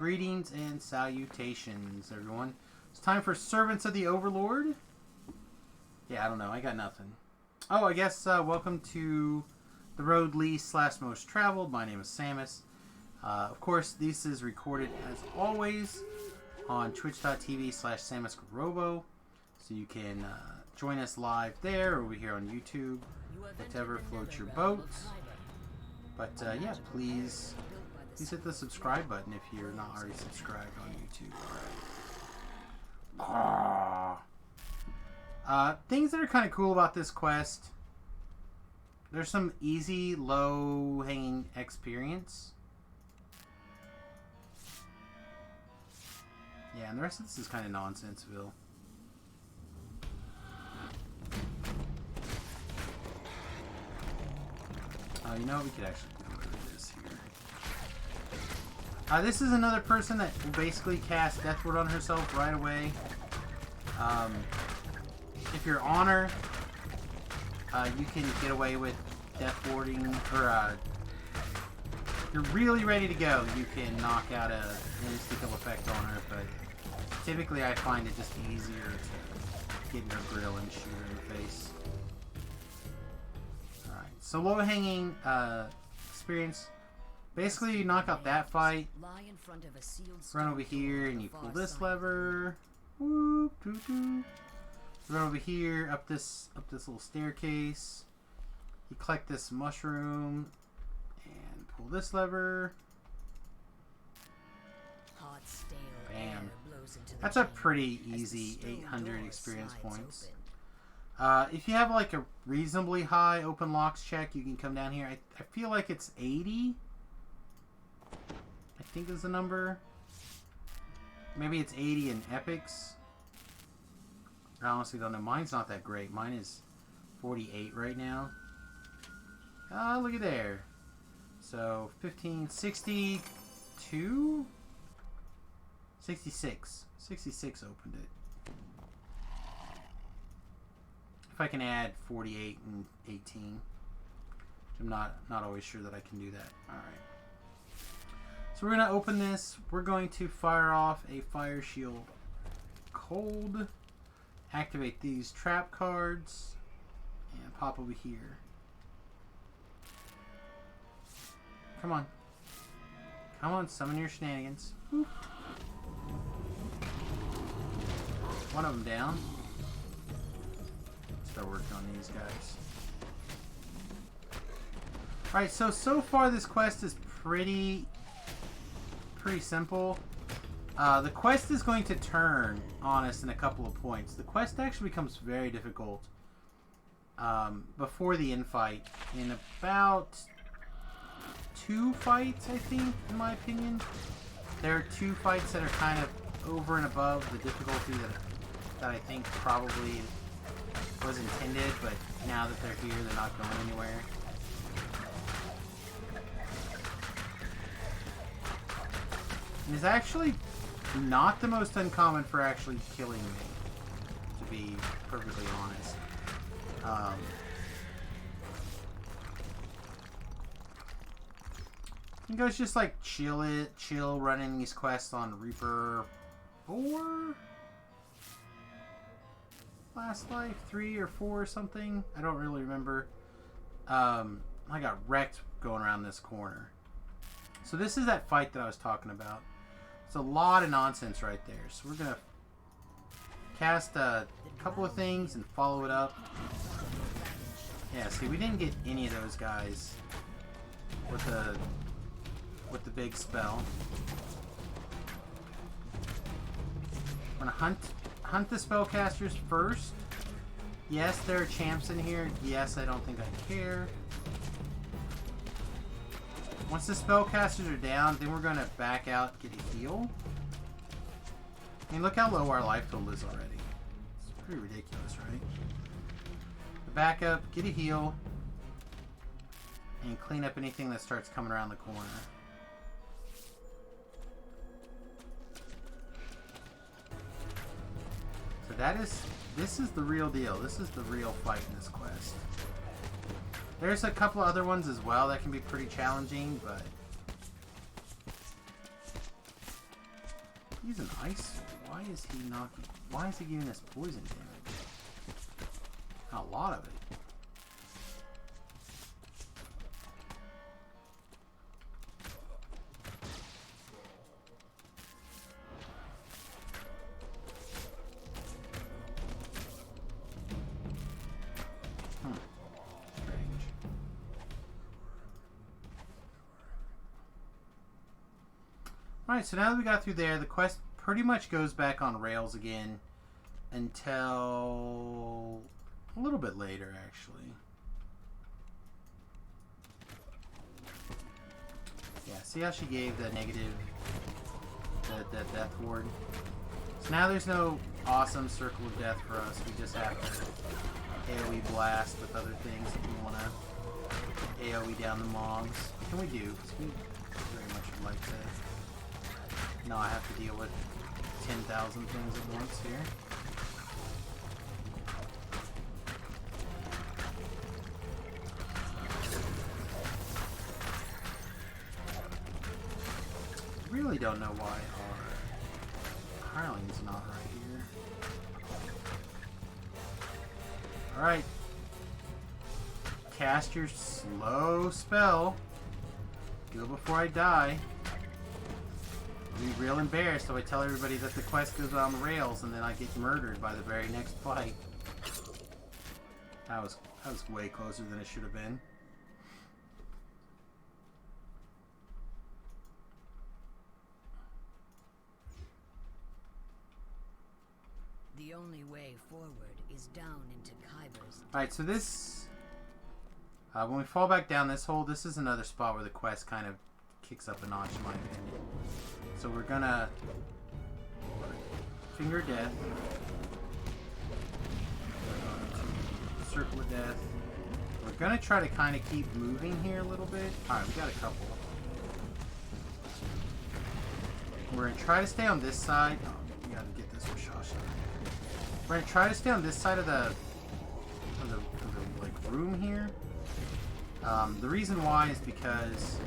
Greetings and salutations, everyone. It's time for Servants of the Overlord. Yeah, I don't know. I got nothing. Oh, I guess welcome to the road least / most traveled. My name is Samius. Of course, this is recorded as always on twitch.tv/SamusRobo. So you can join us live there or over here on YouTube. Whatever floats your boat. But yeah, please hit the subscribe button if you're not already subscribed on YouTube already. Things that are kind of cool about this quest. There's some easy, low-hanging experience. Yeah, and the rest of this is kind of nonsenseville. Oh, you know, we could actually go over this here. This is another person that will basically cast Death Ward on herself right away. If you're on her, you can get away with Death Warding, or if you're really ready to go, you can knock out an insta-kill effect on her, but typically I find it just easier to get in her grill and shoot her in the face. Alright, so low-hanging experience. Basically, you knock out that fight, run over here, and you pull this lever. Whoop, doo -doo. Run over here, up this little staircase. You collect this mushroom, and pull this lever. Bam. That's a pretty easy 800 experience points. If you have like a reasonably high open locks check, you can come down here. I feel like it's 80. I think is the number. Maybe it's 80 in epics. I honestly don't know. Mine's not that great. Mine is 48 right now. Oh, look at there. So 15, 62, 66. 66 opened it. If I can add 48 and 18. I'm not always sure that I can do that. Alright. So we're going to open this. We're going to fire off a Fire Shield Cold. Activate these trap cards. And pop over here. Come on. Come on, summon your shenanigans. Woo. One of them down. Start working on these guys. Alright, so far this quest is pretty simple. The quest is going to turn on us in a couple of points. The quest actually becomes very difficult before the infight in about 2 fights, I think, in my opinion. There are 2 fights that are kind of over and above the difficulty that I think probably was intended, but now that they're here, they're not going anywhere. And it's actually not the most uncommon for actually killing me, to be perfectly honest. You guys just like chill running these quests on Reaper 4? Last life 3 or 4 or something? I don't really remember. I got wrecked going around this corner. So this is that fight that I was talking about. It's a lot of nonsense right there. So we're going to cast a couple of things and follow it up. Yeah, see, we didn't get any of those guys with the big spell. I'm going to hunt the spellcasters first. Yes, there are champs in here. Yes, I don't think I care. Once the spellcasters are down, then we're going to back out, get a heal. I mean, look how low our life total is already. It's pretty ridiculous, right? Back up, get a heal, and clean up anything that starts coming around the corner. So this is the real deal. This is the real fight in this quest. There's a couple other ones as well that can be pretty challenging, but He's an ice. Why is he knocking? Why is he giving us poison damage? A lot of it. Alright, so now that we got through there, the quest pretty much goes back on rails again until a little bit later, actually. Yeah, see how she gave the negative, the death ward? So now there's no awesome circle of death for us. We just have to AoE blast with other things if we want to AoE down the mobs. What can we do? Because we very much would like to not have to deal with 10,000 things at once here. Really don't know why our hireling's not right here. Alright. Cast your slow spell. Do it before I die. I'll be real embarrassed if I tell everybody that the quest goes on the rails and then I get murdered by the very next fight. That was way closer than it should have been. The only way forward is down into Kyber's. Alright, so this... when we fall back down this hole, this is another spot where the quest kind of kicks up a notch, in my opinion. So we're gonna... Finger Death. Circle of Death. We're gonna try to kind of keep moving here a little bit. Alright, we got a couple. We're gonna try to stay on this side. Oh, we gotta get this Rashasha. We're gonna try to stay on this side of the like room here. The reason why is because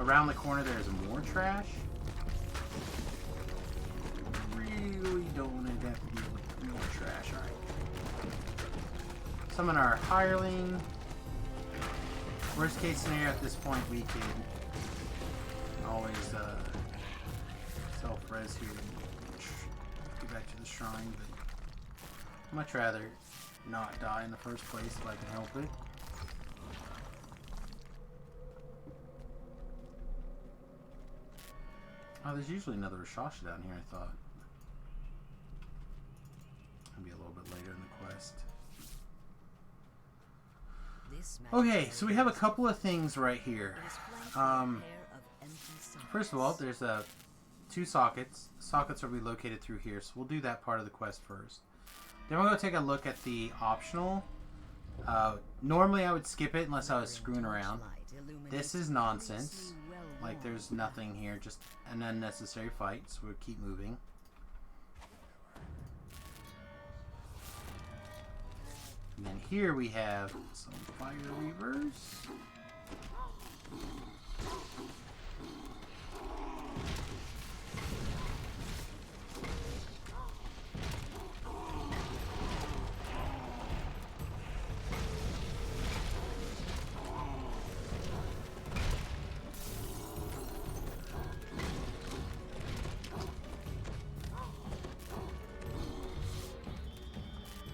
around the corner there's more trash. Really don't want to have to deal with more trash. Alright. Summon our hireling. Worst case scenario at this point, we can always self-res here and get back to the shrine, but I'd much rather not die in the first place if I can help it. Oh, there's usually another Rashasha down here, I thought. Maybe a little bit later in the quest. Okay, so we have a couple of things right here. First of all, there's two sockets. Sockets will be located through here, so we'll do that part of the quest first. Then we're going to take a look at the optional. Normally I would skip it unless I was screwing around. This is nonsense. Like, there's nothing here, just an unnecessary fight, so we'll keep moving. And then here we have some fire reavers.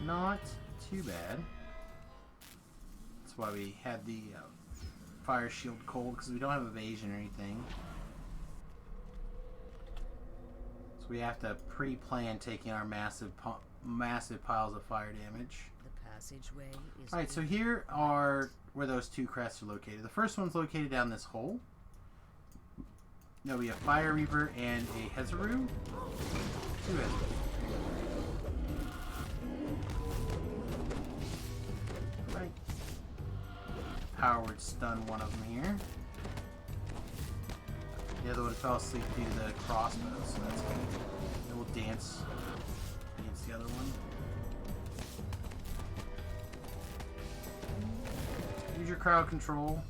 Not too bad. That's why we had the fire shield cold, because we don't have evasion or anything. So we have to pre-plan taking our massive piles of fire damage. The passageway is Alright, so here are where those two crests are located. The first one's located down this hole. There'll be a fire reaver and a Hezaru. Two Hezaru. Power would stun one of them here. The other one fell asleep due to the crossbow, so that's good. Then we'll dance against the other one. Use your crowd control.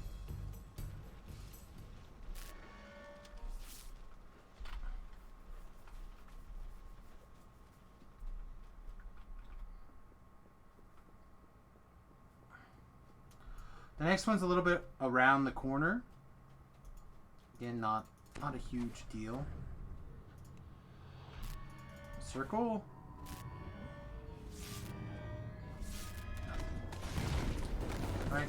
The next one's a little bit around the corner. Again, not a huge deal. Circle. Alright.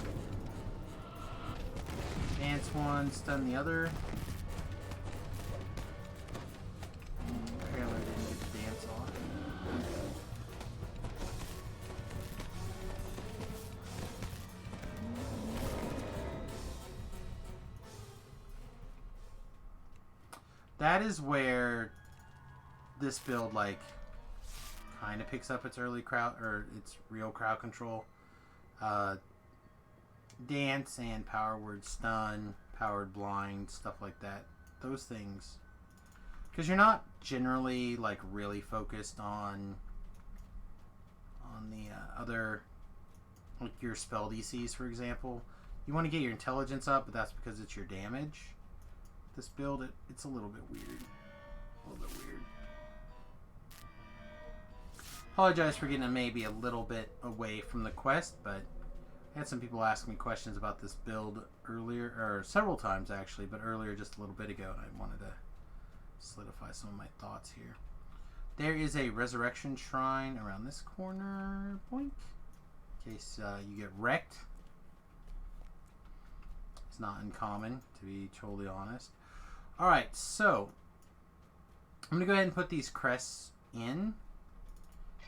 Dance one, stun the other. Apparently I didn't get the dance off. That is where this build, like, kind of picks up its early crowd, or its real crowd control. Dance and power word stun, powered blind, stuff like that. Those things. Because you're not generally, like, really focused on the other, like, your spell DCs, for example. You want to get your intelligence up, but that's because it's your damage. This build, it's a little bit weird. A little bit weird. Apologize for getting maybe a little bit away from the quest, but I had some people ask me questions about this build earlier, or several times actually, but earlier just a little bit ago, and I wanted to solidify some of my thoughts here. There is a resurrection shrine around this corner, boink, in case you get wrecked. It's not uncommon, to be totally honest. Alright, so I'm going to go ahead and put these crests in,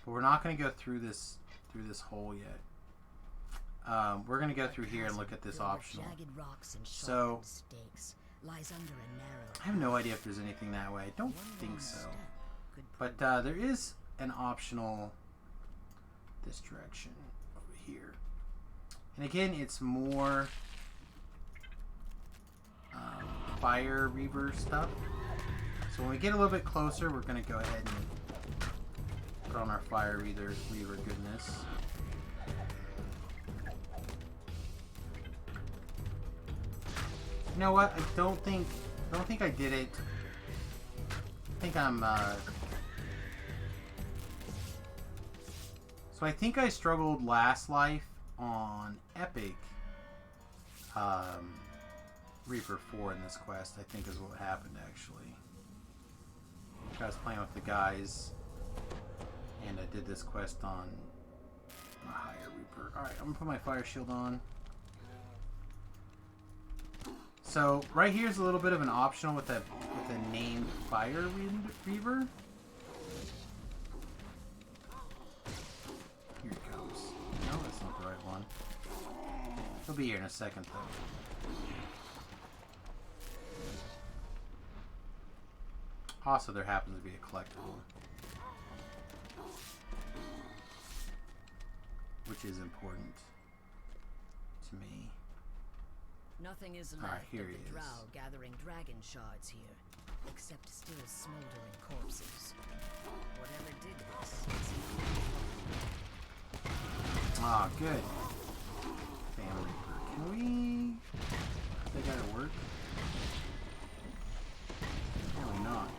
but we're not going to go through this hole yet. We're going to go through here and look at this optional. So, I have no idea if there's anything that way. I don't think so. But there is an optional this direction over here. And again, it's more Fire Reaver stuff. So when we get a little bit closer, we're going to go ahead and put on our Fire Reaver goodness. You know what? I don't think I did it. I think I'm so I think I struggled last life on Epic Reaper 4 in this quest, I think is what happened actually. I was playing with the guys and I did this quest on a higher Reaper. Alright, I'm gonna put my fire shield on. So right here is a little bit of an optional with a named Fire Reaver. Here it comes. No, that's not the right one. He'll be here in a second though. Also, there happens to be a collectible, which is important to me. Nothing is left of the drow gathering dragon shards here, except still smoldering corpses. Whatever did this is Ah, good. Family Reaper. Can we... They gotta work? Probably not.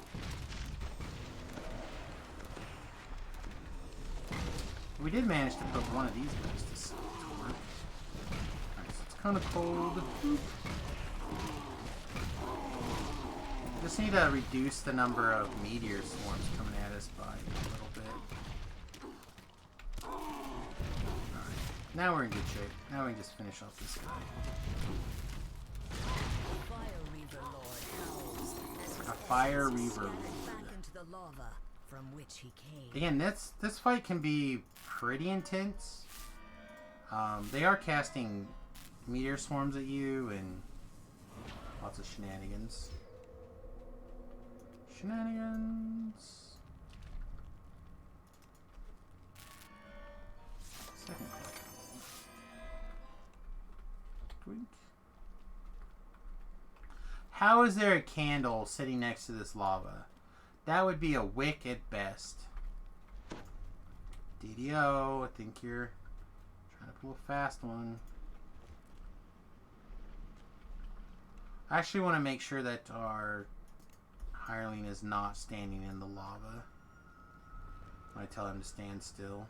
We did manage to put one of these guys to work. Alright, so it's kind of cold. Just need to reduce the number of meteor swarms coming at us by a little bit. Alright, now we're in good shape. Now we can just finish off this guy. A Fire Reaver Lord. From which he came. Again, this fight can be pretty intense. They are casting meteor swarms at you and lots of shenanigans. Shenanigans. Second collectible. How is there a candle sitting next to this lava? That would be a wick at best. DDO, I think you're trying to pull a fast one. I actually want to make sure that our hireling is not standing in the lava when I tell him to stand still.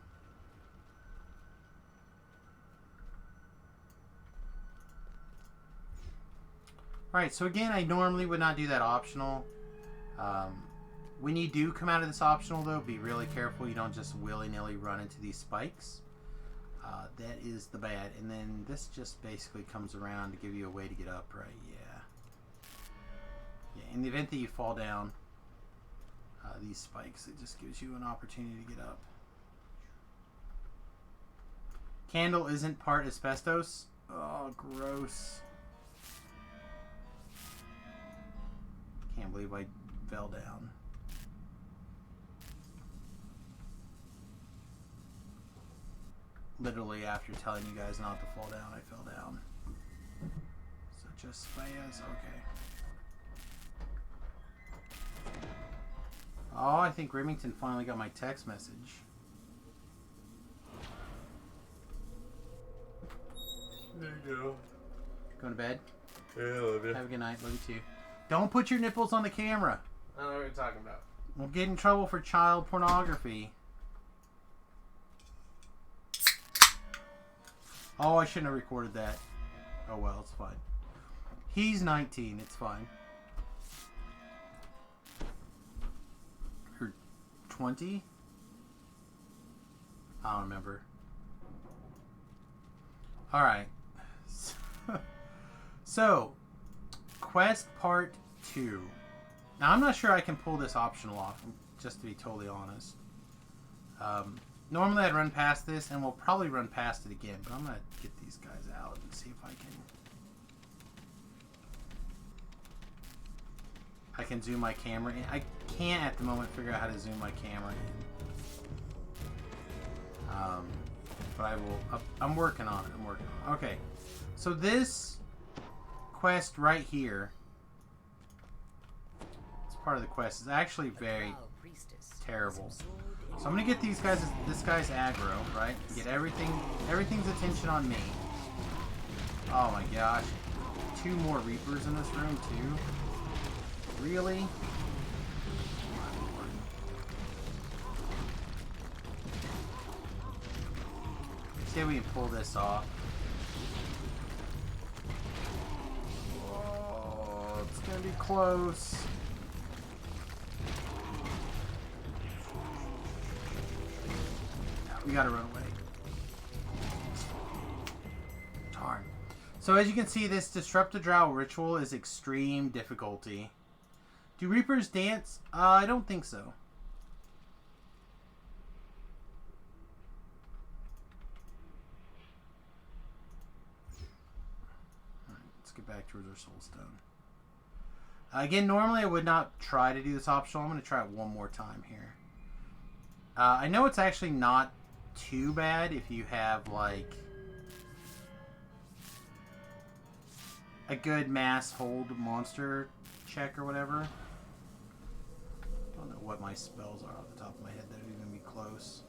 Alright, so again, I normally would not do that optional. When you do come out of this optional, though, be really careful. You don't just willy-nilly run into these spikes. That is the bad. And then this just basically comes around to give you a way to get up, right? Yeah. Yeah, in the event that you fall down these spikes, it just gives you an opportunity to get up. Candle isn't part asbestos. Oh, gross. Can't believe I fell down. Literally after telling you guys not to fall down, I fell down. Such a spaz. Okay. Oh, I think Remington finally got my text message. There you go. Going to bed? Yeah, I love you. Have a good night. Love you too. Don't put your nipples on the camera. I don't know what you're talking about. We'll get in trouble for child pornography. Oh, I shouldn't have recorded that. Oh well, it's fine. He's 19. It's fine. Or 20? I don't remember. Alright. So, Quest Part 2. Now, I'm not sure I can pull this optional off, just to be totally honest. Normally I'd run past this, and we'll probably run past it again, but I'm going to get these guys out and see if I can zoom my camera in. I can't at the moment figure out how to zoom my camera in. But I will, I'm working on it, Okay, so this quest right here, it's part of the quest, is actually very terrible. So I'm gonna get this guy's aggro, right? Get everything's attention on me. Oh my gosh. 2 more Reapers in this room too? Really? See if we can pull this off. Oh, it's gonna be close. We gotta run away. Darn. So as you can see, this Disrupt the Drow ritual is extreme difficulty. Do Reapers dance? I don't think so. Alright, let's get back towards our Soul Stone. Again, normally I would not try to do this optional. I'm going to try it one more time here. I know it's actually not too bad if you have like a good mass hold monster check or whatever. I don't know what my spells are off the top of my head that are even be close.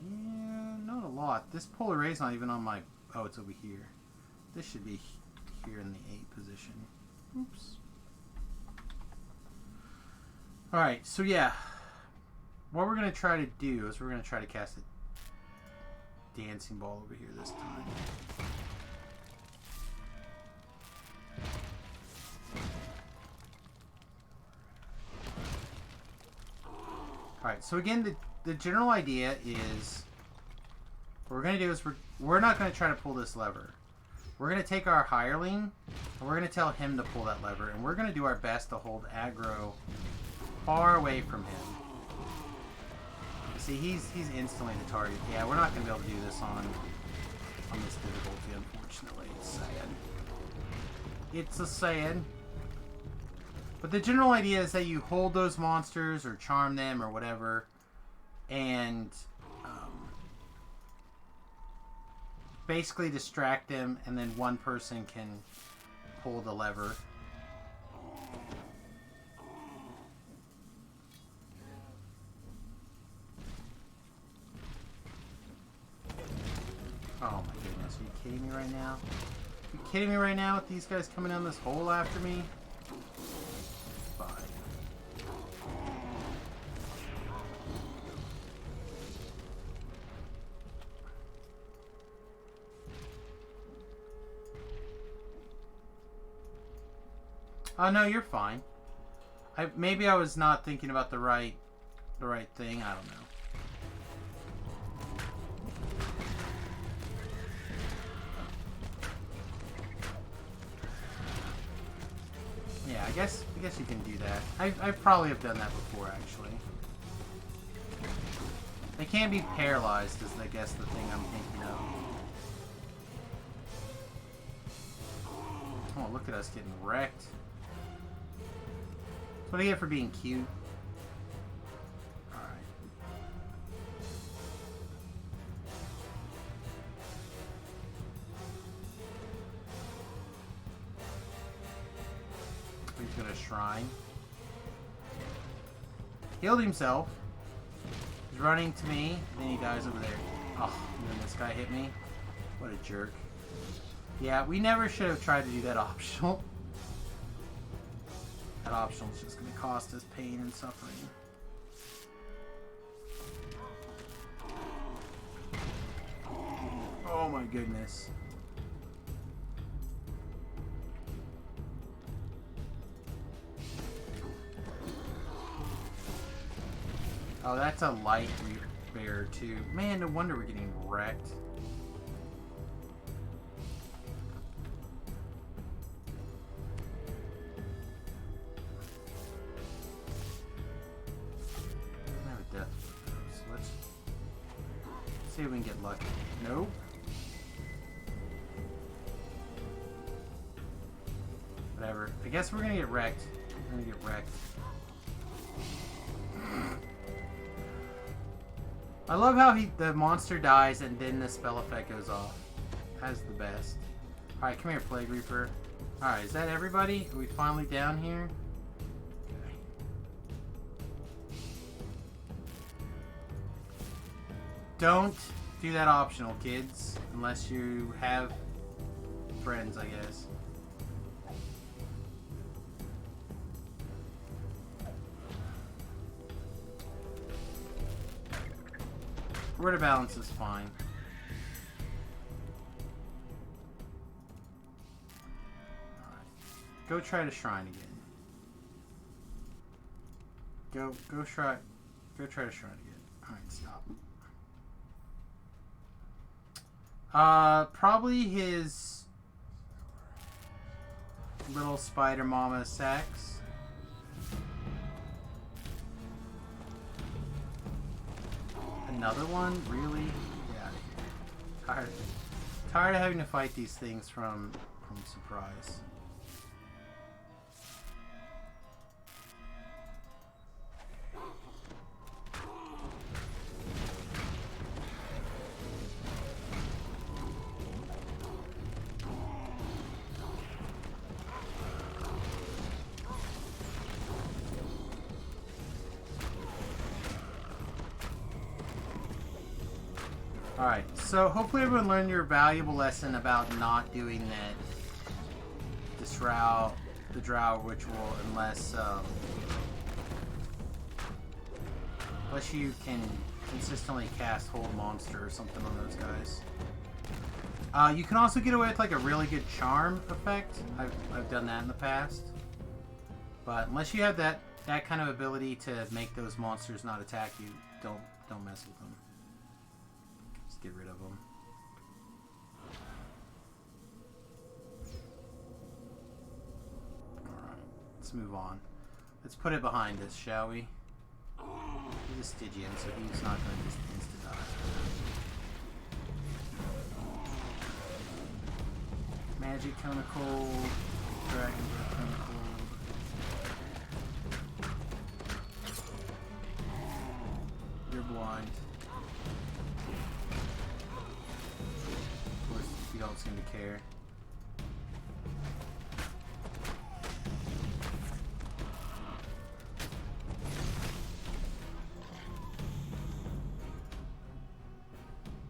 Yeah, not a lot. This Polar Ray's not even on my... Oh, it's over here. This should be here in the 8 position. Oops. Alright, so yeah. What we're going to try to do is we're going to try to cast a dancing ball over here this time. Alright, so again, the general idea is what we're going to do is we're not going to try to pull this lever. We're going to take our hireling and we're going to tell him to pull that lever, and we're going to do our best to hold aggro far away from him. See, he's instantly the target. Yeah, we're not going to be able to do this on this difficulty, unfortunately. It's sad. It's a sad. But the general idea is that you hold those monsters or charm them or whatever, and basically distract them, and then one person can pull the lever. Oh my goodness, are you kidding me right now? Are you kidding me right now with these guys coming down this hole after me? Bye. Oh no, you're fine. Maybe I was not thinking about the right thing. I don't know. Yeah, I guess you can do that. I probably have done that before, actually. They can be paralyzed, is I guess the thing I'm thinking of. Oh, look at us getting wrecked. That's what I get for being cute. Alright. He's got a shrine. Healed himself. He's running to me, and then he dies over there. Oh, and then this guy hit me. What a jerk. Yeah, we never should have tried to do that optional. That optional is just going to cost us pain and suffering. Oh my goodness. Oh, that's a light bear too. Man, no wonder we're getting wrecked. I have a death whip, so let's see if we can get lucky. Nope. Whatever. I guess we're gonna get wrecked. We're gonna get wrecked. I love how the monster dies and then the spell effect goes off. That's the best. Alright, come here, Plague Reaper. Alright, is that everybody? Are we finally down here? Okay. Don't do that optional, kids. Unless you have friends, I guess. Word of balance is fine. Alright. Go try to shrine again. Go try to shrine again. Alright, stop. Probably his little spider mama sex. Another one? Really? Yeah. Tired of having to fight these things from surprise. Alright, so hopefully everyone learned your valuable lesson about not doing the drow ritual unless you can consistently cast Hold Monster or something on those guys. You can also get away with like a really good charm effect. I've done that in the past. But unless you have that kind of ability to make those monsters not attack you, don't mess with them. Get rid of them. Alright, let's move on. Let's put it behind us, shall we? He's a Stygian, so he's not going to just insta-die. Magic Cone of Cold. Dragon Breath Cone of Cold. You're blind. You don't seem to care.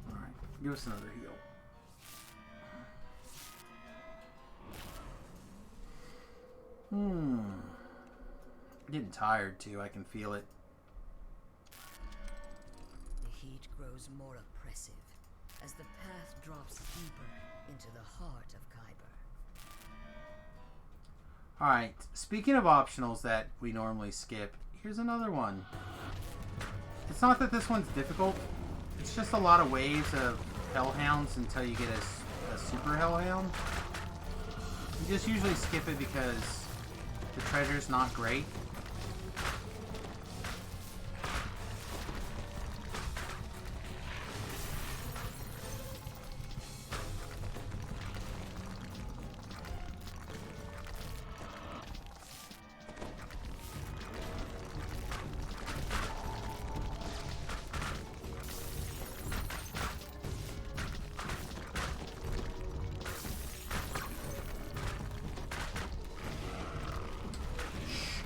Alright, give us another heal. I'm getting tired too, I can feel it. The heat grows more oppressive as the path drops deeper into the heart of Khyber. Alright, speaking of optionals that we normally skip, here's another one. It's not that this one's difficult, it's just a lot of waves of hellhounds until you get a super hellhound. You just usually skip it because the treasure's not great.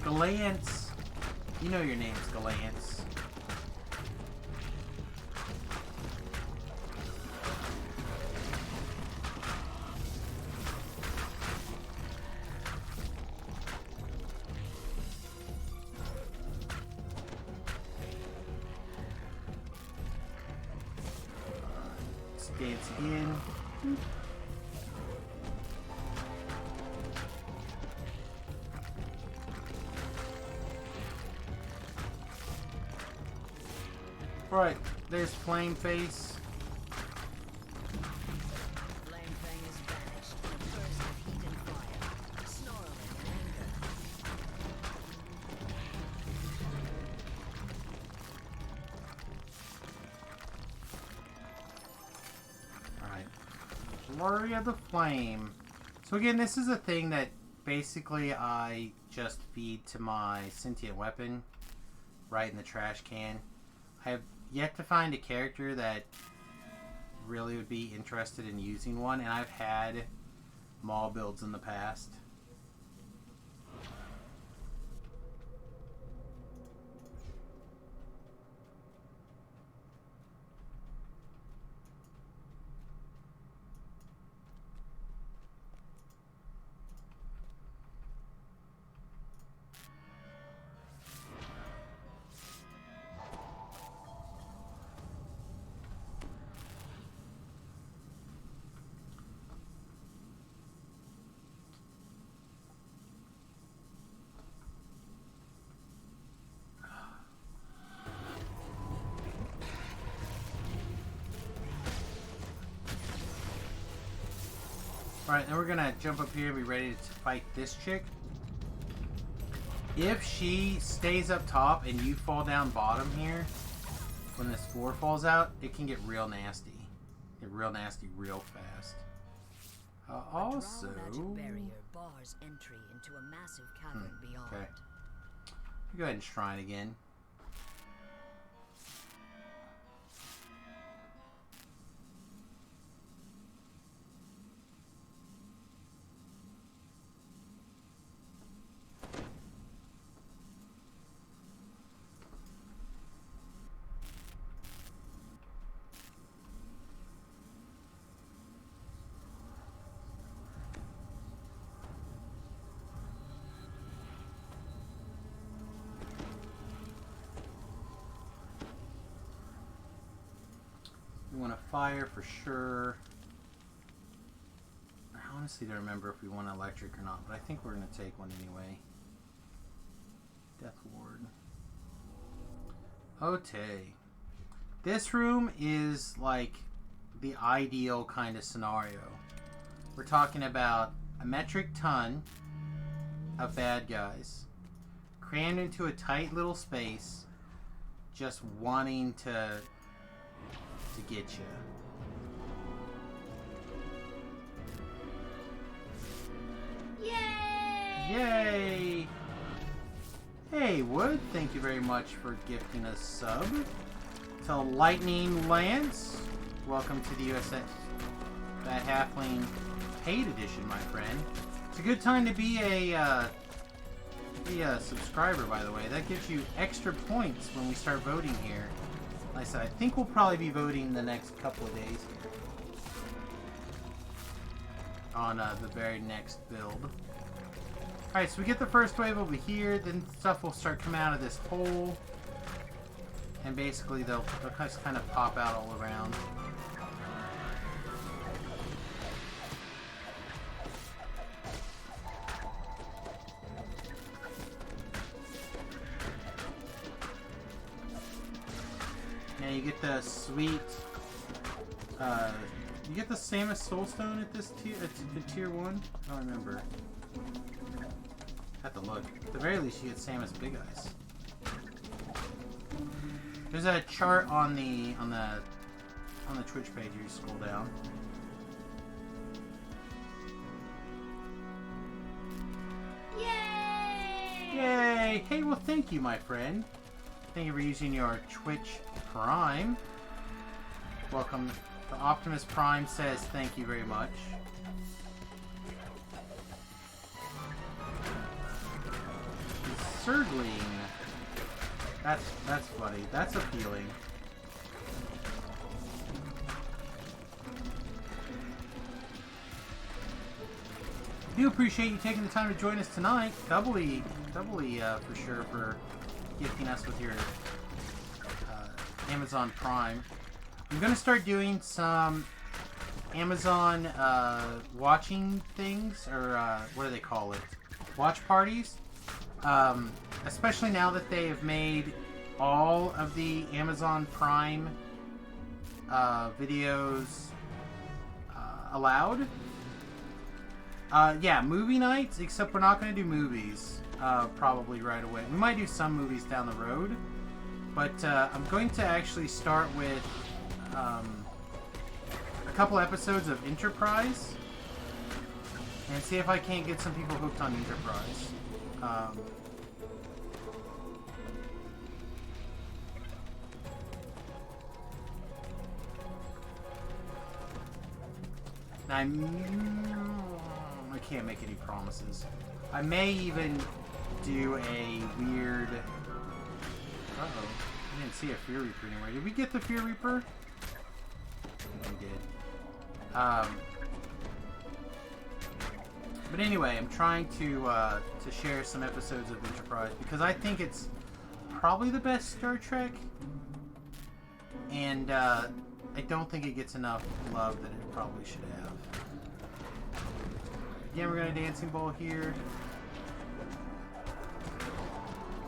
Galance. You know your name's Galance. Let's dance again. Right, there's Flame Face. Flame Fang is vanished in a burst of heat and fire, snarling in anger. Alright. Flurry of the Flame. So again, this is a thing that basically I just feed to my sentient weapon right in the trash can. I have yet to find a character that really would be interested in using one, and I've had Maul builds in the past. Alright, then we're gonna jump up here and be ready to fight this chick. If she stays up top and you fall down bottom here, when this floor falls out, it can get real nasty. Get real nasty real fast. Also... A magic barrier bars entry into a massive cavern beyond. Okay. Go ahead and shrine again. We want a fire for sure. I honestly don't remember if we want electric or not, but I think we're going to take one anyway. Death Ward. Okay. This room is like the ideal kind of scenario. We're talking about a metric ton of bad guys crammed into a tight little space, just wanting to get you. Yay! Yay! Hey, Wood, thank you very much for gifting us sub. To Lightning Lance, welcome to the USS Bad Halfling paid edition, my friend. It's a good time to be a subscriber, by the way. That gives you extra points when we start voting here. Like I said, I think we'll probably be voting the next couple of days here on the very next build. Alright, so we get the first wave over here, then stuff will start coming out of this hole, and basically they'll just kind of pop out all around. And you get the sweet... you get the Samius Soulstone at this tier, at tier 1? I don't remember. Have to look. At the very least, you get Samius Big Eyes. There's a chart on the Twitch page. You scroll down. Yay! Yay! Hey, well, thank you, my friend. Thank you for using your Twitch Prime. Welcome. The Optimus Prime says thank you very much. Surgling. That's funny. That's appealing. I do appreciate you taking the time to join us tonight. Doubly for sure for gifting us with your Amazon Prime. I'm gonna start doing some Amazon watching things, or what do they call it? Watch parties. Especially now that they have made all of the Amazon Prime videos allowed. Yeah, movie nights, except we're not going to do movies probably right away. We might do some movies down the road, but I'm going to actually start with a couple episodes of Enterprise and see if I can't get some people hooked on Enterprise. I can't make any promises. I may even do a weird... Uh-oh. I didn't see a Fear Reaper anywhere. Did we get the Fear Reaper? We did. But anyway, I'm trying to share some episodes of Enterprise because I think it's probably the best Star Trek, and I don't think it gets enough love that it probably should have. Again, we're gonna dancing ball here.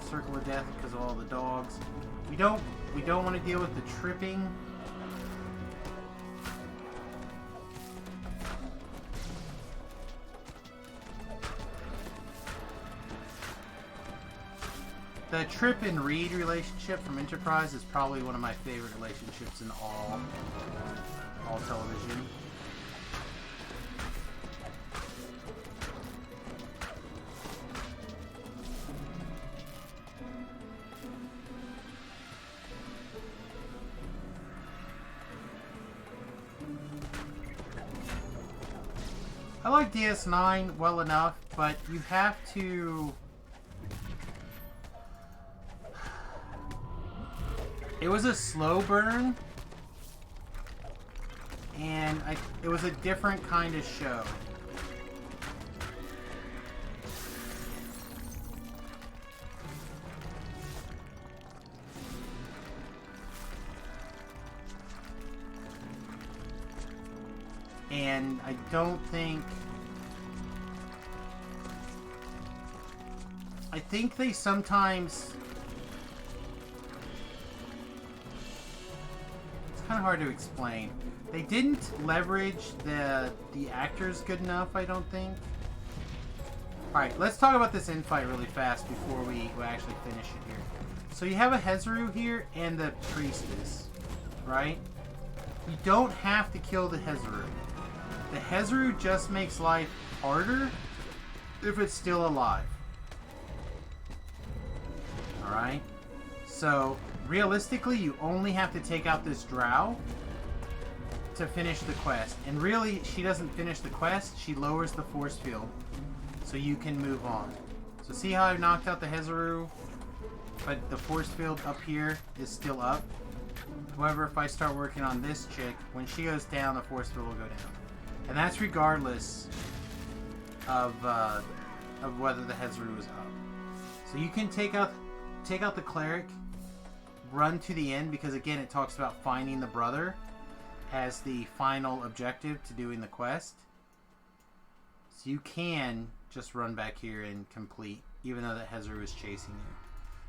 Circle of Death because of all the dogs. We don't want to deal with the tripping. The Trip and Reed relationship from Enterprise is probably one of my favorite relationships in all television. I like DS9 well enough, but you have to... It was a slow burn, and it was a different kind of show. And I don't think... I think they sometimes... It's kind of hard to explain. They didn't leverage the actors good enough, I don't think. Alright, let's talk about this infight really fast before we actually finish it here. So you have a Hezru here and the Priestess, right? You don't have to kill the Hezru. The Hezru just makes life harder if it's still alive. Alright? So, realistically, you only have to take out this Drow to finish the quest. And really, she doesn't finish the quest, she lowers the force field. So you can move on. So see how I knocked out the Hezru, but the force field up here is still up? However, if I start working on this chick, when she goes down, the force field will go down. And that's regardless of whether the Hezru is up. So you can take out the cleric, run to the end, because again it talks about finding the brother as the final objective to doing the quest. So you can just run back here and complete, even though the Hezru is chasing you.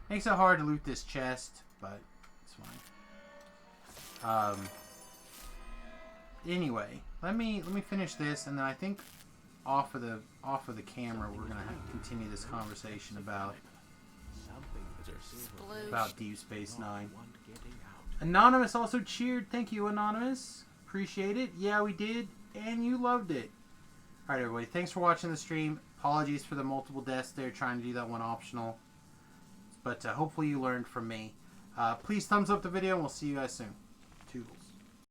Makes it hard to loot this chest, but it's fine. Anyway, let me finish this, and then I think off of the camera we're gonna continue this conversation about Deep Space Nine. Anonymous also cheered. Thank you, Anonymous. Appreciate it. Yeah, we did, and you loved it. All right, everybody. Thanks for watching the stream. Apologies for the multiple deaths there, trying to do that one optional. But hopefully you learned from me. Please thumbs up the video, and we'll see you guys soon.